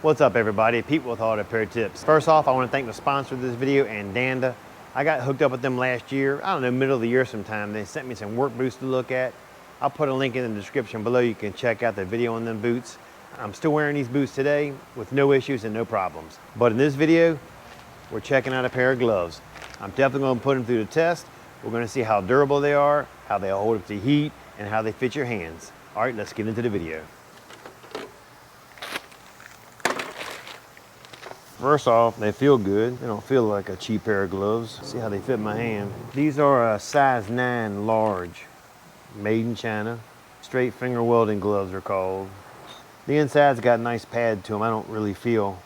What's up everybody, Pete with Auto Repair Tips. First off, I want to thank the sponsor of this video, ANDANDA. I got hooked up with them last year, I don't know, middle of the year sometime. They sent me some work boots to look at. I'll put a link in the description below. You can check out the video on them boots. I'm still wearing these boots today with no issues and no problems. But in this video, we're checking out a pair of gloves. I'm definitely going to put them through the test. We're going to see how durable they are, how they hold up to heat, and how they fit your hands. All right, let's get into the video. First off, they feel good. They don't feel like a cheap pair of gloves. See how they fit my hand. These are a size 9 large, made in China. Straight finger welding gloves are called. The inside's got a nice pad to them. I don't really feel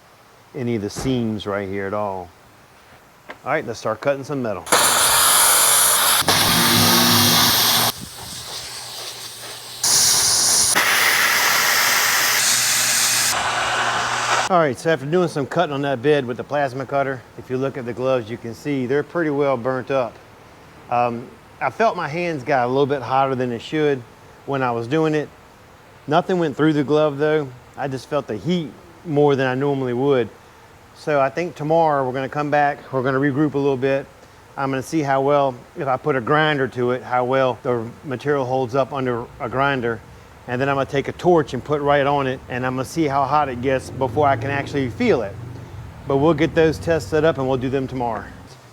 any of the seams right here at all. All right, let's start cutting some metal. All right, so after doing some cutting on that bed with the plasma cutter, if you look at the gloves, you can see they're pretty well burnt up. I felt my hands got a little bit hotter than it should when I was doing it. Nothing went through the glove though. I just felt the heat more than I normally would. So I think tomorrow we're gonna come back, we're gonna regroup a little bit. I'm gonna see how well, if I put a grinder to it, how well the material holds up under a grinder. And then I'm gonna take a torch and put right on it, and I'm gonna see how hot it gets before I can actually feel it. But we'll get those tests set up and we'll do them tomorrow.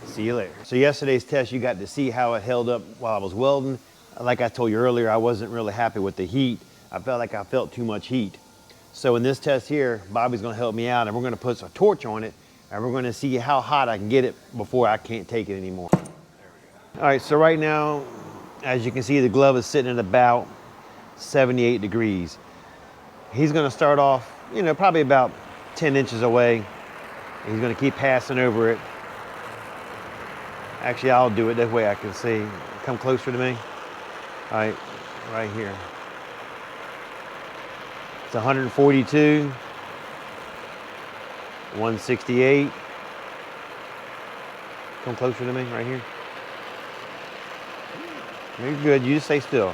See you later. So yesterday's test, you got to see how it held up while I was welding. Like I told you earlier, I wasn't really happy with the heat. I felt like I felt too much heat. So in this test here, Bobby's gonna help me out, and we're gonna put a torch on it, and we're gonna see how hot I can get it before I can't take it anymore. All right, so right now, as you can see, the glove is sitting at about 78 degrees. He's gonna start off, you know, probably about 10 inches away. He's gonna keep passing over it. Actually, I'll do it that way I can see. Come closer to me. All right here. It's 142, 168. Come closer to me, right here. You're good, you just stay still.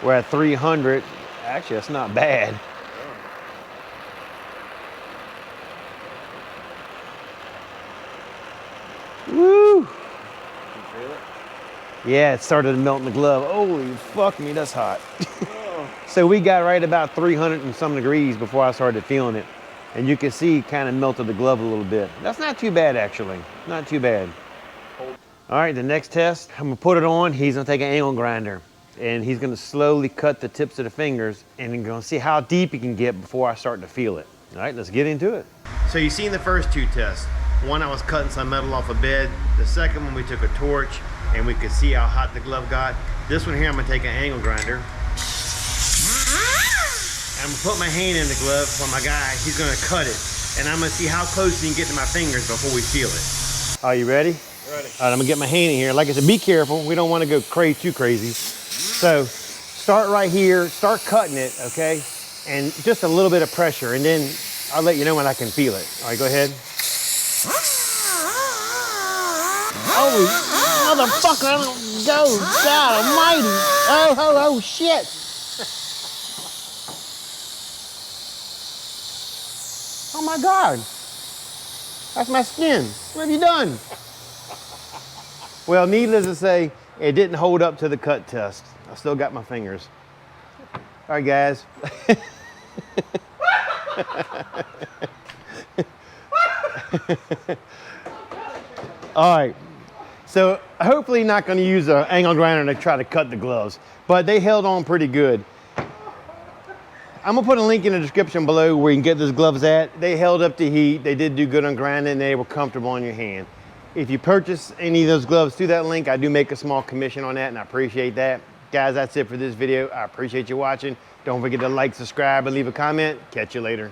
We're at 300. Actually, that's not bad. Woo! You feel it? Yeah, it started to melt in the glove. Holy fuck me, that's hot. So we got right about 300 and some degrees before I started feeling it. And you can see it kind of melted the glove a little bit. That's not too bad, actually. Not too bad. All right, the next test, I'm gonna put it on. He's gonna take an angle grinder, and he's gonna slowly cut the tips of the fingers, and I'm gonna see how deep he can get before I start to feel it. All right, let's get into it. So you've seen the first two tests. One, I was cutting some metal off a bed. The second one, we took a torch, and we could see how hot the glove got. This one here, I'm gonna take an angle grinder. I'm gonna put my hand in the glove for my guy. He's gonna cut it, and I'm gonna see how close he can get to my fingers before we feel it. Are you ready? Ready. All right, I'm gonna get my hand in here. Like I said, be careful. We don't wanna go too crazy. So start right here, start cutting it, okay? And just a little bit of pressure, and then I'll let you know when I can feel it. All right, go ahead. Oh, motherfucker, I don't go, God almighty. Oh, shit. Oh my God, that's my skin. What have you done? Well, needless to say, it didn't hold up to the cut test. I still got my fingers. All right, guys. All right, so hopefully not gonna use an angle grinder to try to cut the gloves, but they held on pretty good. I'm gonna put a link in the description below where you can get those gloves at. They held up to heat. They did do good on grinding, and they were comfortable on your hand. If you purchase any of those gloves through that link, I do make a small commission on that, and I appreciate that. Guys, that's it for this video. I appreciate you watching. Don't forget to like, subscribe, and leave a comment. Catch you later.